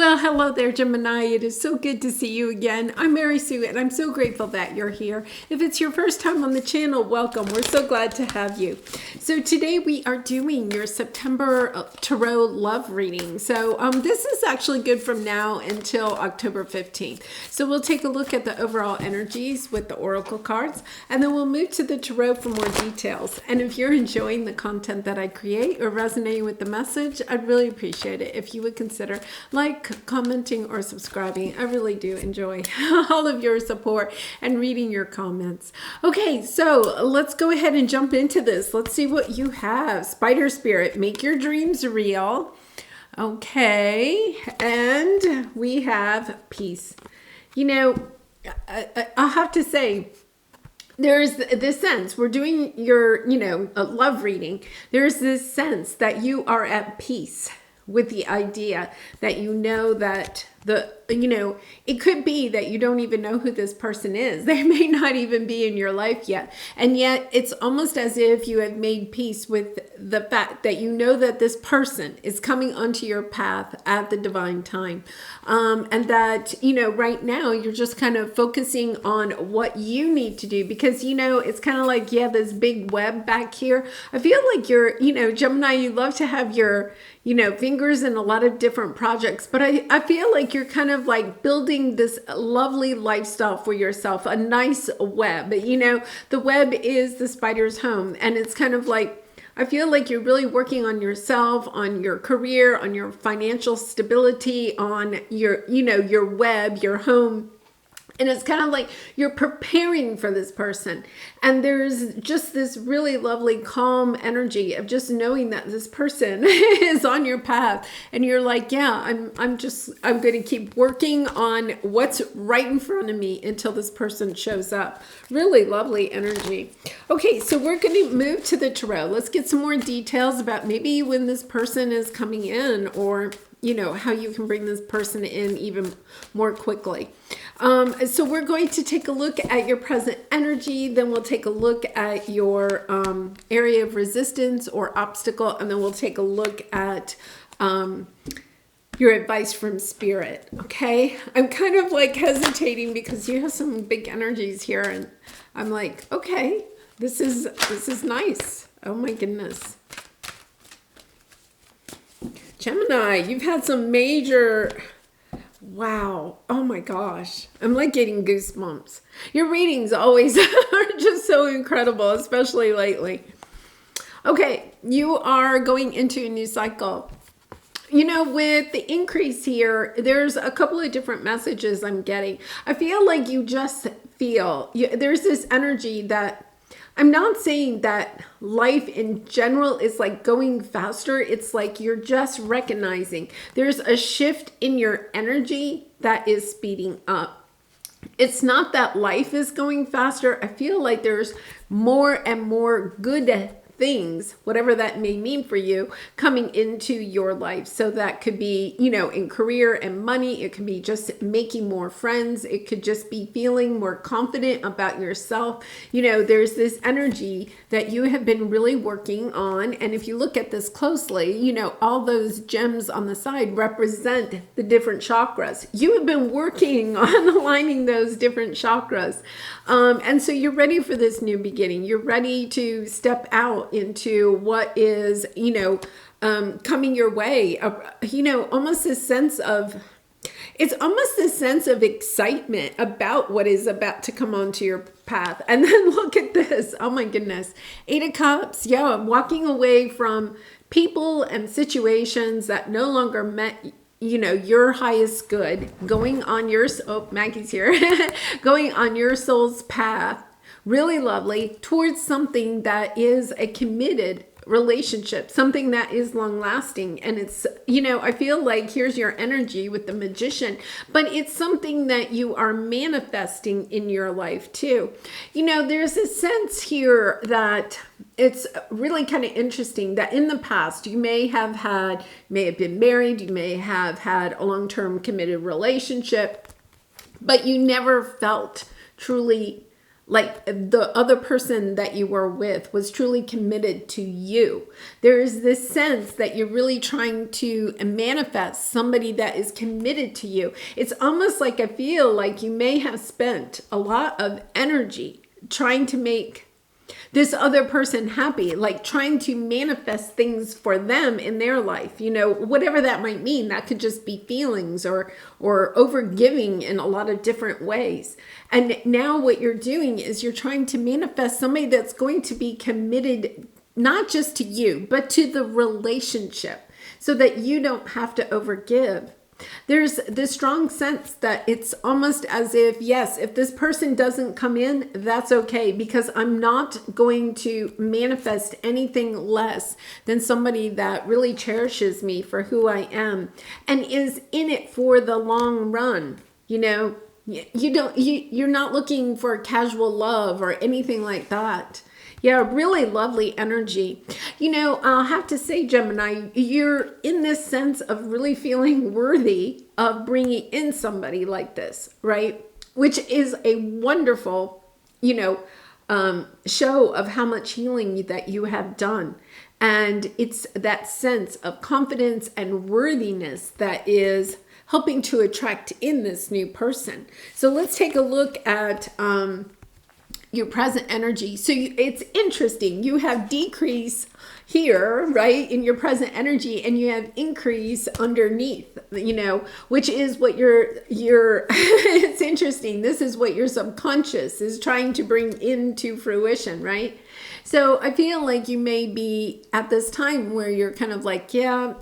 Well, hello there, Gemini. It is so good to see you again. I'm Mary Sue, and I'm so grateful that you're here. If it's your first time on the channel, welcome. We're so glad to have you. So today we are doing your September Tarot love reading. So this is actually good from now until October 15th. So we'll take a look at the overall energies with the oracle cards, and then we'll move to the tarot for more details. And if you're enjoying the content that I create or resonating with the message, I'd really appreciate it if you would consider commenting or subscribing. I really do enjoy all of your support and reading your comments. Okay, so let's go ahead and jump into this. Let's see what you have. Spider Spirit, make your dreams real. Okay, and we have peace. You know, I'll have to say, there's this sense, we're doing your, a love reading. There's this sense that you are at peace with the idea that that it could be that you don't even know who this person is. They may not even be in your life yet. And yet it's almost as if you have made peace with the fact that that this person is coming onto your path at the divine time. And that, right now you're just kind of focusing on what you need to do because, it's kind of like, this big web back here. I feel like you're, Gemini, you love to have your, fingers in a lot of different projects, but I feel like you're kind of like building this lovely lifestyle for yourself, a nice web. The web is the spider's home, and it's kind of like, I feel like you're really working on yourself, on your career, on your financial stability, on your web, your home. And it's kind of like you're preparing for this person. And there's just this really lovely, calm energy of just knowing that this person is on your path. And you're like, I'm going to keep working on what's right in front of me until this person shows up. Really lovely energy. Okay, so we're going to move to the tarot. Let's get some more details about maybe when this person is coming in, or how you can bring this person in even more quickly. So we're going to take a look at your present energy, then we'll take a look at your area of resistance or obstacle, and then we'll take a look at your advice from spirit. Okay, I'm kind of like hesitating because you have some big energies here, and I'm like, okay, this is nice. Oh my goodness. Gemini, you've had some major, wow, oh my gosh, I'm like getting goosebumps. Your readings always are just so incredible, especially lately. Okay, you are going into a new cycle. With the increase here, there's a couple of different messages I'm getting. I feel like you just feel, there's this energy that, I'm not saying that life in general is like going faster. It's like you're just recognizing there's a shift in your energy that is speeding up. It's not that life is going faster. I feel like there's more and more good things, whatever that may mean for you, coming into your life. So that could be, in career and money. It could be just making more friends. It could just be feeling more confident about yourself. There's this energy that you have been really working on. And if you look at this closely, all those gems on the side represent the different chakras. You have been working on aligning those different chakras. And so you're ready for this new beginning. You're ready to step out into what is, coming your way. Almost this sense of, it's almost this sense of excitement about what is about to come onto your path. And then look at this. Oh my goodness. 8 of Cups. Yeah, walking away from people and situations that no longer met your highest good, going on your, Maggie's here, going on your soul's path, really lovely, towards something that is a committed relationship, something that is long lasting. And it's, I feel like here's your energy with the Magician, but it's something that you are manifesting in your life too. There's a sense here that it's really kind of interesting that in the past, you may have been married, you may have had a long-term committed relationship, but you never felt truly like the other person that you were with was truly committed to you. There is this sense that you're really trying to manifest somebody that is committed to you. It's almost like I feel like you may have spent a lot of energy trying to make this other person happy, like trying to manifest things for them in their life, whatever that might mean. That could just be feelings or overgiving in a lot of different ways. And now what you're doing is you're trying to manifest somebody that's going to be committed, not just to you, but to the relationship, so that you don't have to overgive. There's this strong sense that it's almost as if, yes, if this person doesn't come in, that's okay, because I'm not going to manifest anything less than somebody that really cherishes me for who I am and is in it for the long run. You're not looking for casual love or anything like that. Yeah, really lovely energy. I'll have to say, Gemini, you're in this sense of really feeling worthy of bringing in somebody like this, right? Which is a wonderful, show of how much healing that you have done. And it's that sense of confidence and worthiness that is helping to attract in this new person. So let's take a look at your present energy. So it's interesting. You have decrease here, right, in your present energy, and you have increase underneath, which is what it's interesting. This is what your subconscious is trying to bring into fruition, right? So I feel like you may be at this time where you're kind of like, yeah,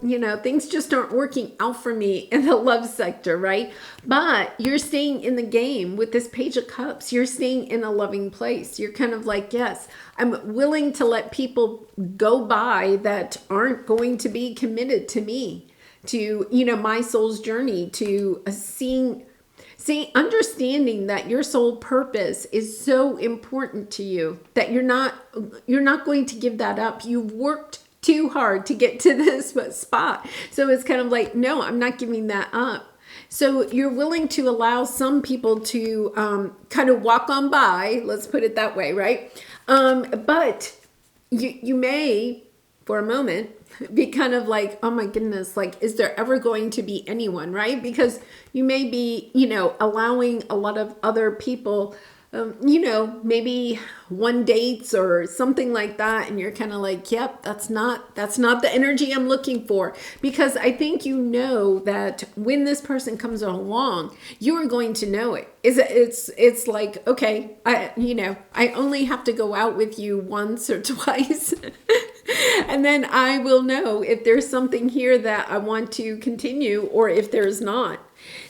things just aren't working out for me in the love sector, right? But you're staying in the game with this Page of Cups. You're staying in a loving place. You're kind of like, yes, I'm willing to let people go by that aren't going to be committed to me, to, my soul's journey, to understanding that your soul purpose is so important to you that you're not going to give that up. You've worked too hard to get to this spot. So it's kind of like, no, I'm not giving that up. So you're willing to allow some people to kind of walk on by, let's put it that way, right? But you may, for a moment, be kind of like, oh my goodness, like, is there ever going to be anyone, right? Because you may be, allowing a lot of other people, maybe one dates or something like that. And you're kind of like, yep, that's not the energy I'm looking for. Because I think that when this person comes along, you are going to know it. It's like, okay, I only have to go out with you once or twice. And then I will know if there's something here that I want to continue or if there's not.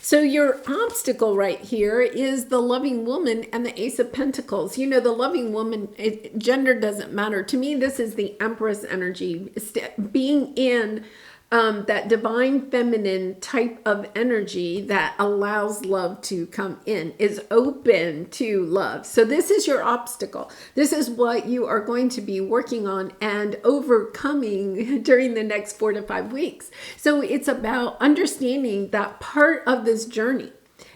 So your obstacle right here is the loving woman and the Ace of Pentacles. The loving woman, gender doesn't matter. To me, this is the Empress energy, being in that divine feminine type of energy that allows love to come in, is open to love. So this is your obstacle. This is what you are going to be working on and overcoming during the next 4 to 5 weeks. So it's about understanding that part of this journey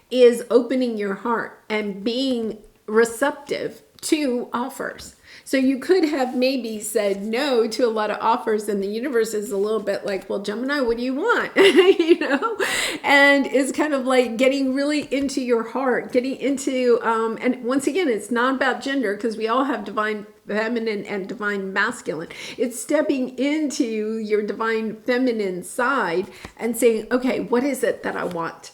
is opening your heart and being receptive to offers. So you could have maybe said no to a lot of offers, and the universe is a little bit like, well, Gemini, what do you want? And it's kind of like getting really into your heart, getting into, and once again, it's not about gender, because we all have divine feminine and divine masculine. It's stepping into your divine feminine side and saying, okay, what is it that I want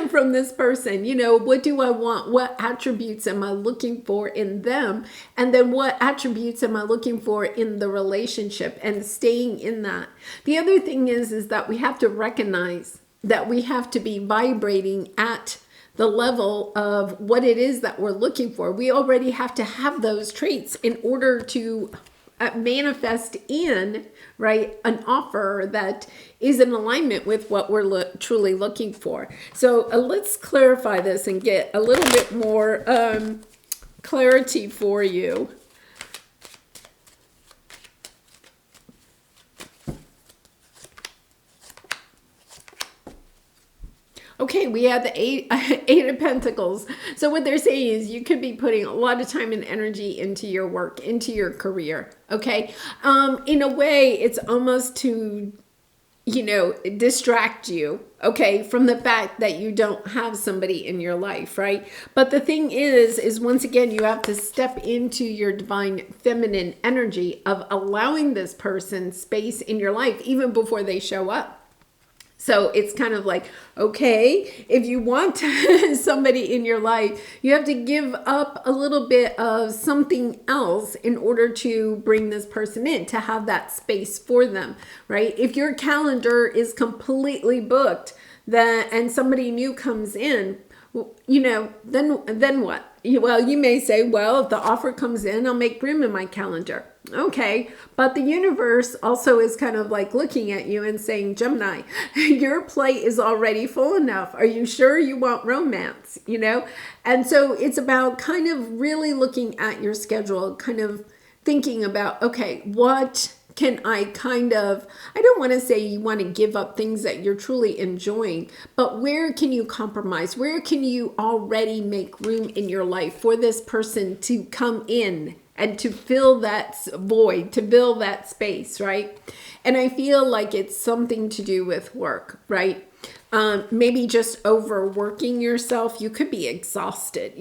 from this person? What do I want? What attributes am I looking for in them? And then what attributes am I looking for in the relationship, and staying in that. The other thing is that we have to recognize that we have to be vibrating at the level of what it is that we're looking for. We already have to have those traits in order to manifest in, right, an offer that is in alignment with what we're truly looking for. So let's clarify this and get a little bit more clarity for you. Okay, we have the eight of Pentacles. So what they're saying is you could be putting a lot of time and energy into your work, into your career. Okay. In a way, it's almost to, distract you, okay, from the fact that you don't have somebody in your life, right? But the thing is once again, you have to step into your divine feminine energy of allowing this person space in your life even before they show up. So it's kind of like, okay, if you want somebody in your life, you have to give up a little bit of something else in order to bring this person in, to have that space for them, right? If your calendar is completely booked, and somebody new comes in, then what? Well, you may say, well, if the offer comes in, I'll make room in my calendar. Okay, but the universe also is kind of like looking at you and saying, Gemini, your plate is already full enough. Are you sure you want romance? And so it's about kind of really looking at your schedule, kind of thinking about, okay, what can I don't want to say you want to give up things that you're truly enjoying, but where can you compromise? Where can you already make room in your life for this person to come in and to fill that void, to fill that space, right? And I feel like it's something to do with work, right? Maybe just overworking yourself. You could be exhausted,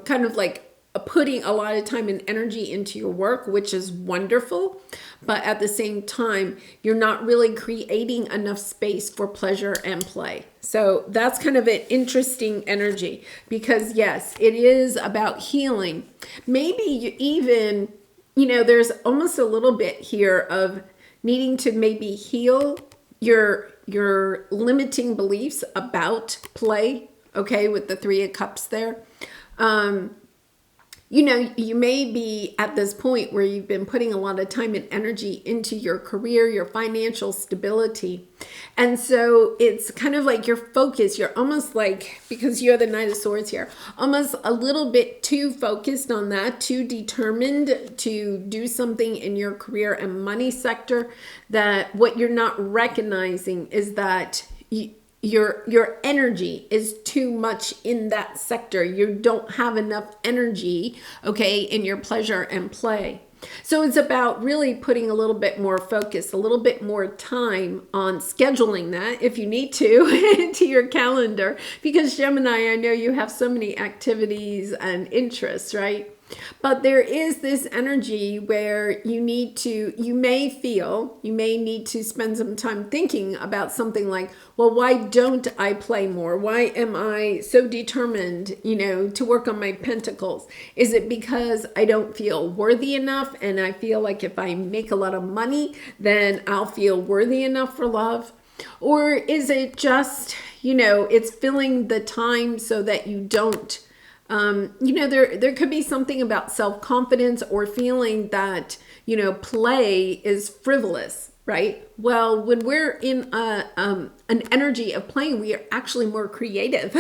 kind of like putting a lot of time and energy into your work, which is wonderful. But at the same time, you're not really creating enough space for pleasure and play. So that's kind of an interesting energy because yes, it is about healing. Maybe you even, there's almost a little bit here of needing to maybe heal your limiting beliefs about play. Okay. With the Three of Cups there. You may be at this point where you've been putting a lot of time and energy into your career, your financial stability. And so it's kind of like your focus. You're almost like, because you have the Knight of Swords here, almost a little bit too focused on that, too determined to do something in your career and money sector, that what you're not recognizing is that your energy is too much in that sector. You don't have enough energy, okay, in your pleasure and play. So it's about really putting a little bit more focus, a little bit more time on scheduling that if you need to into your calendar, because Gemini, I know you have so many activities and interests, right? But there is this energy where you may need to spend some time thinking about something like, well, why don't I play more? Why am I so determined, to work on my pentacles? Is it because I don't feel worthy enough? And I feel like if I make a lot of money, then I'll feel worthy enough for love? Or is it just, it's filling the time so that you don't, there could be something about self-confidence or feeling that, play is frivolous, right? Well, when we're in an energy of playing, we are actually more creative.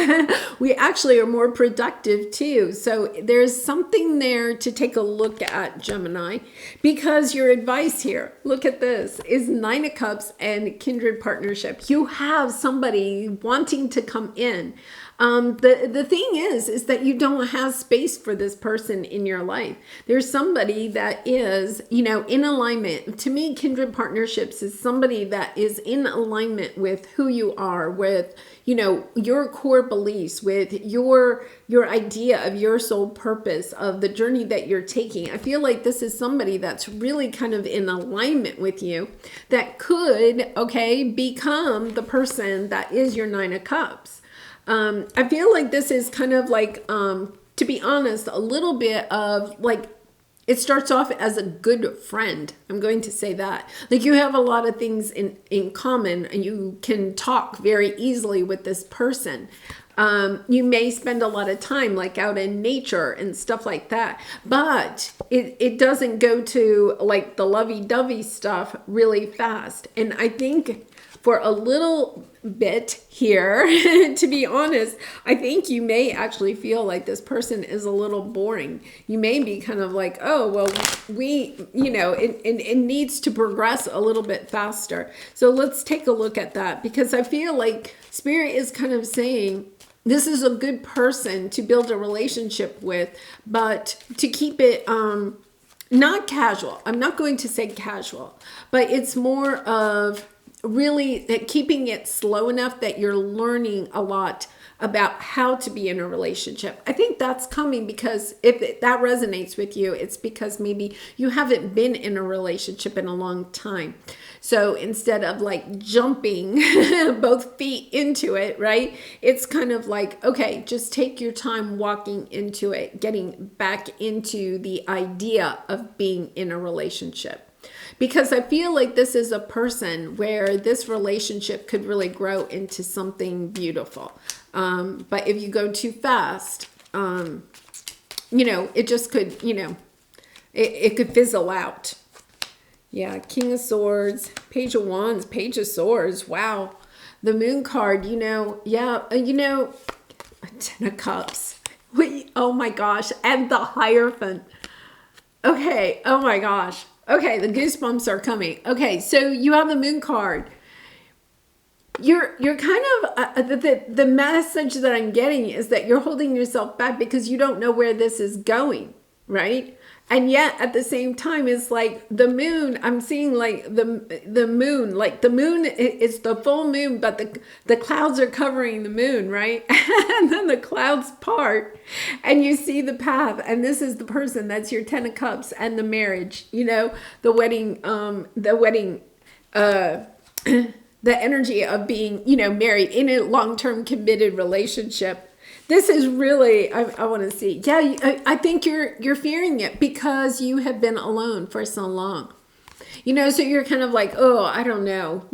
We actually are more productive too. So there's something there to take a look at, Gemini, because your advice here, look at this, is Nine of Cups and kindred partnership. You have somebody wanting to come in. The thing is that you don't have space for this person in your life. There's somebody that is, in alignment. To me, kindred partnerships is somebody that is in alignment with who you are, with, your core beliefs, with your idea of your soul purpose, of the journey that you're taking. I feel like this is somebody that's really kind of in alignment with you that could, become the person that is your Nine of Cups. I feel like this is kind of like, to be honest, a little bit of like, it starts off as a good friend. I'm going to say that. Like you have a lot of things in common and you can talk very easily with this person. You may spend a lot of time like out in nature and stuff like that, but it doesn't go to like the lovey-dovey stuff really fast. And I think for a little bit here. To be honest, I think you may actually feel like this person is a little boring. You may be kind of like, oh, well, it needs to progress a little bit faster. So let's take a look at that, because I feel like Spirit is kind of saying, this is a good person to build a relationship with, but to keep it not casual. I'm not going to say casual, but it's more of really keeping it slow enough that you're learning a lot about how to be in a relationship. I think that's coming because if that resonates with you, it's because maybe you haven't been in a relationship in a long time. So instead of like jumping both feet into it, right? It's kind of like, okay, just take your time walking into it, getting back into the idea of being in a relationship. Because I feel like this is a person where this relationship could really grow into something beautiful. But if you go too fast, it just could, it could fizzle out. Yeah, King of Swords, Page of Wands, Page of Swords. Wow. The Moon card, Ten of Cups. Oh my gosh. And the Hierophant. Okay. Oh my gosh. Okay, the goosebumps are coming. Okay, so you have the Moon card. You're kind of, the message that I'm getting is that you're holding yourself back because you don't know where this is going, right? And yet at the same time, it's like the moon, I'm seeing like the moon, like the moon is the full moon, but the clouds are covering the moon, right? And then the clouds part and you see the path. And this is the person, that's your Ten of Cups and the marriage, the wedding, the energy of being, married in a long-term committed relationship. This is really, I want to see. Yeah, I think you're fearing it because you have been alone for so long. So you're kind of like, oh, I don't know.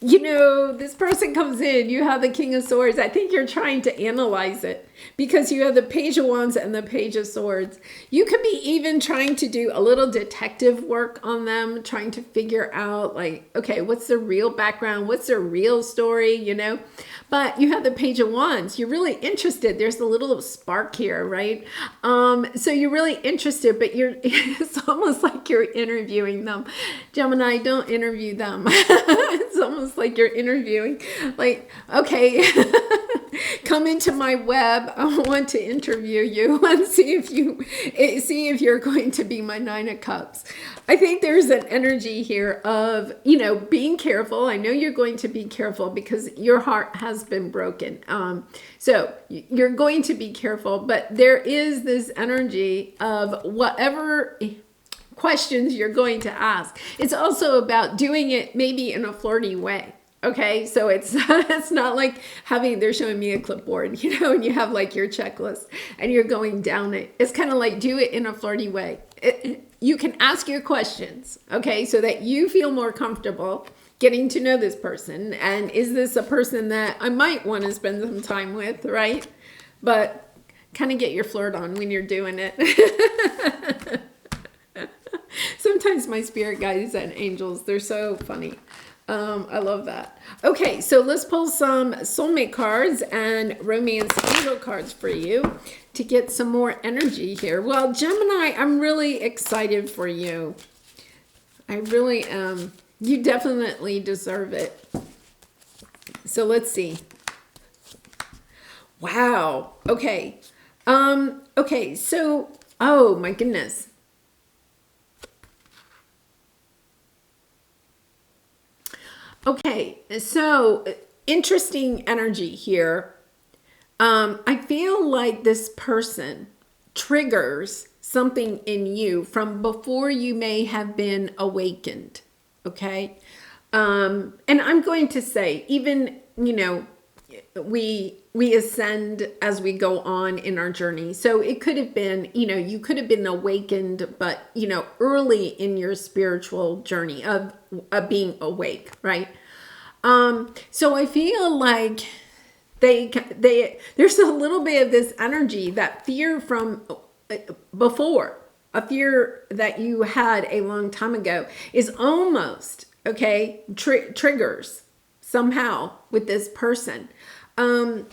This person comes in, you have the King of Swords. I think you're trying to analyze it because you have the Page of Wands and the Page of Swords. You could be even trying to do a little detective work on them, trying to figure out like, okay, what's the real background? What's their real story, But you have the Page of Wands. You're really interested. There's a little spark here, right? So you're really interested, but it's almost like you're interviewing them. Gemini, don't interview them. It's almost like you're interviewing, like, okay, come into my web. I want to interview you and see if you're going to be my Nine of Cups. I think there's an energy here of, being careful. I know you're going to be careful because your heart has been broken. So you're going to be careful, but there is this energy of whatever questions you're going to ask. It's also about doing it maybe in a flirty way. Okay, so it's not like they're showing me a clipboard, and you have like your checklist and you're going down it. It's kind of like do it in a flirty way. You can ask your questions, okay, so that you feel more comfortable getting to know this person. And is this a person that I might want to spend some time with, right? But kind of get your flirt on when you're doing it. Sometimes my spirit guides and angels, they're so funny. I love that. Okay, so let's pull some soulmate cards and romance angel cards for you to get some more energy here. Well, Gemini, I'm really excited for you. I really am. You definitely deserve it. So let's see. Wow. Okay. Okay, so, oh my goodness. Okay, so interesting energy here. I feel like this person triggers something in you from before you may have been awakened. Okay. And I'm going to say, even, we ascend as we go on in our journey. So it could have been, you could have been awakened, but, early in your spiritual journey of being awake, right? So I feel like there's a little bit of this energy, that fear from before, a fear that you had a long time ago is almost, okay, triggers somehow with this person. To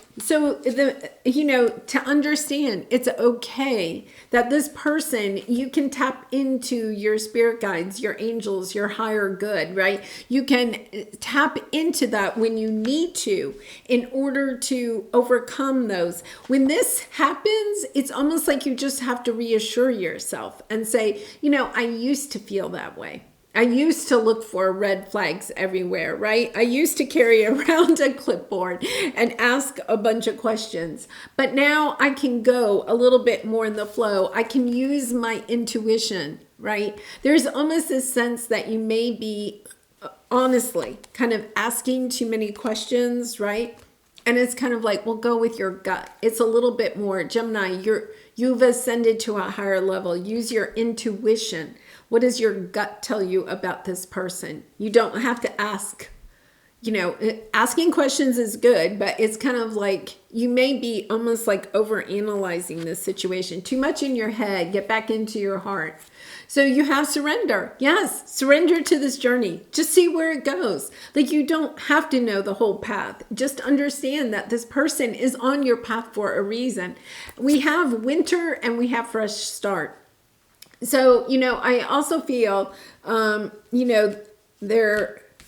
understand it's okay that this person, you can tap into your spirit guides, your angels, your higher good, right? You can tap into that when you need to in order to overcome those. When this happens, it's almost like you just have to reassure yourself and say, I used to feel that way. I used to look for red flags everywhere, right? I used to carry around a clipboard and ask a bunch of questions. But now I can go a little bit more in the flow. I can use my intuition, right? There's almost a sense that you may be, honestly, kind of asking too many questions, right? And it's kind of like, well, go with your gut. It's a little bit more, Gemini, you've ascended to a higher level. Use your intuition. What does your gut tell you about this person? You don't have to ask. Asking questions is good, but it's kind of like you may be almost like overanalyzing this situation. Too much in your head. Get back into your heart. So you have surrender. Yes, surrender to this journey. Just see where it goes. Like, you don't have to know the whole path. Just understand that this person is on your path for a reason. We have winter and we have fresh start. So, I also feel, I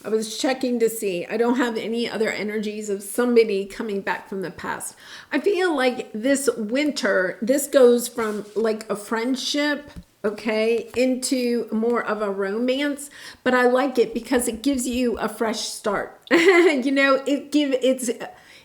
was checking to see, I don't have any other energies of somebody coming back from the past. I feel like this winter, this goes from like a friendship, okay, into more of a romance, but I like it because it gives you a fresh start.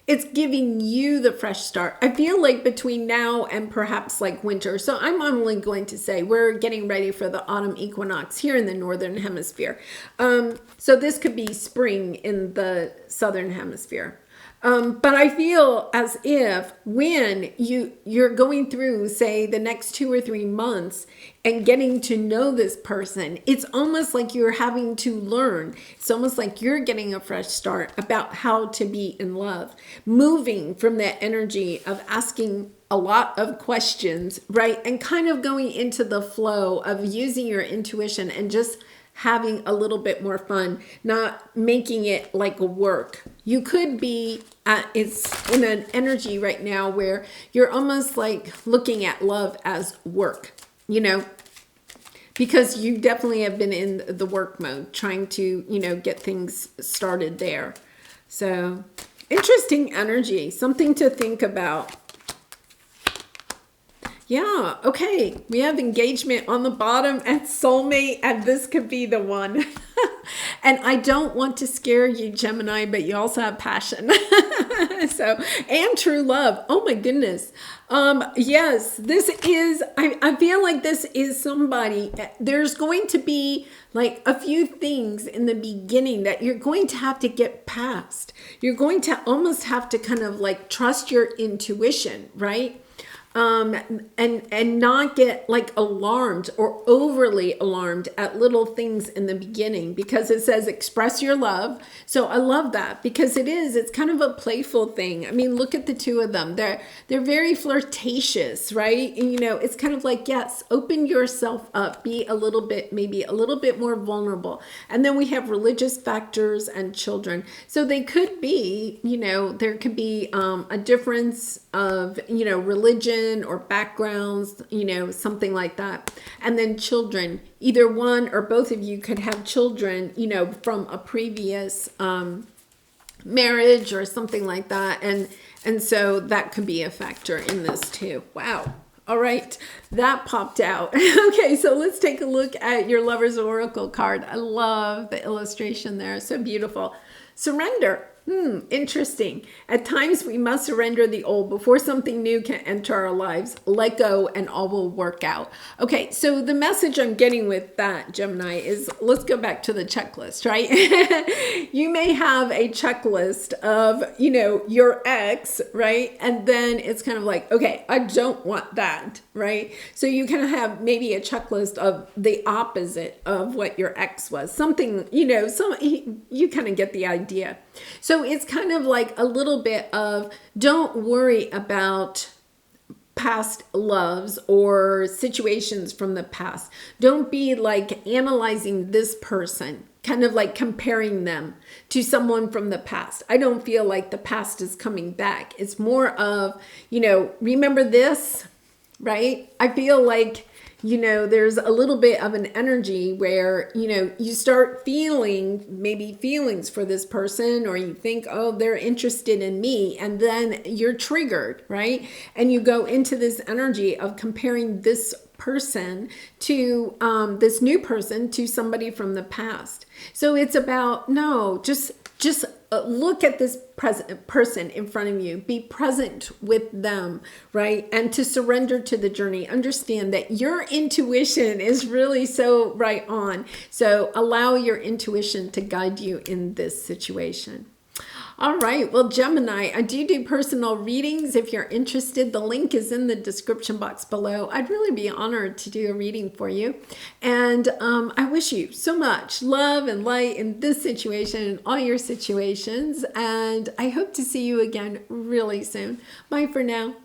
It's giving you the fresh start. I feel like between now and perhaps like winter. So I'm only going to say we're getting ready for the autumn equinox here in the Northern Hemisphere. So this could be spring in the Southern Hemisphere. But I feel as if when you're going through, say, the next 2 or 3 months and getting to know this person, it's almost like you're having to learn. It's almost like you're getting a fresh start about how to be in love, moving from that energy of asking a lot of questions, right? And kind of going into the flow of using your intuition and just having a little bit more fun, not making it like a work. You could be it's in an energy right now where you're almost like looking at love as work, because you definitely have been in the work mode, trying to, get things started there. So interesting energy, something to think about. Yeah, okay. We have engagement on the bottom and soulmate, and this could be the one. And I don't want to scare you, Gemini, but you also have passion. And true love. Oh my goodness. Yes, this is, I feel like this is somebody, there's going to be like a few things in the beginning that you're going to have to get past. You're going to almost have to kind of like trust your intuition, right? And not get like alarmed or overly alarmed at little things in the beginning, because it says express your love. So I love that because it's kind of a playful thing. I mean, look at the two of them. They're very flirtatious, right? And, it's kind of like, yes, open yourself up, be maybe a little bit more vulnerable. And then we have religious factors and children. So they could be, there could be a difference of, religion or backgrounds, something like that. And then children, either one or both of you could have children, from a previous marriage or something like that. And so that could be a factor in this too. Wow. All right. That popped out. Okay. So let's take a look at your Lover's Oracle card. I love the illustration there. So beautiful. Surrender. Interesting. At times we must surrender the old before something new can enter our lives. Let go and all will work out. Okay, so the message I'm getting with that, Gemini, is let's go back to the checklist, right? You may have a checklist of, your ex, right? And then it's kind of like, okay, I don't want that, right? So you kind of have maybe a checklist of the opposite of what your ex was. Something, you kind of get the idea. So it's kind of like a little bit of don't worry about past loves or situations from the past. Don't be like analyzing this person. kind of like comparing them to someone from the past. I don't feel like the past is coming back. It's more of, remember this, right? I feel like, there's a little bit of an energy where, you start feeling maybe feelings for this person, or you think, oh, they're interested in me. And then you're triggered, right? And you go into this energy of comparing this person to this new person to somebody from the past. So it's about, no, just look at this present person in front of you, be present with them, right? And to surrender to the journey. Understand that your intuition is really so right on. So allow your intuition to guide you in this situation. All right. Well, Gemini, I do personal readings. If you're interested, the link is in the description box below. I'd really be honored to do a reading for you. And I wish you so much love and light in this situation and all your situations. And I hope to see you again really soon. Bye for now.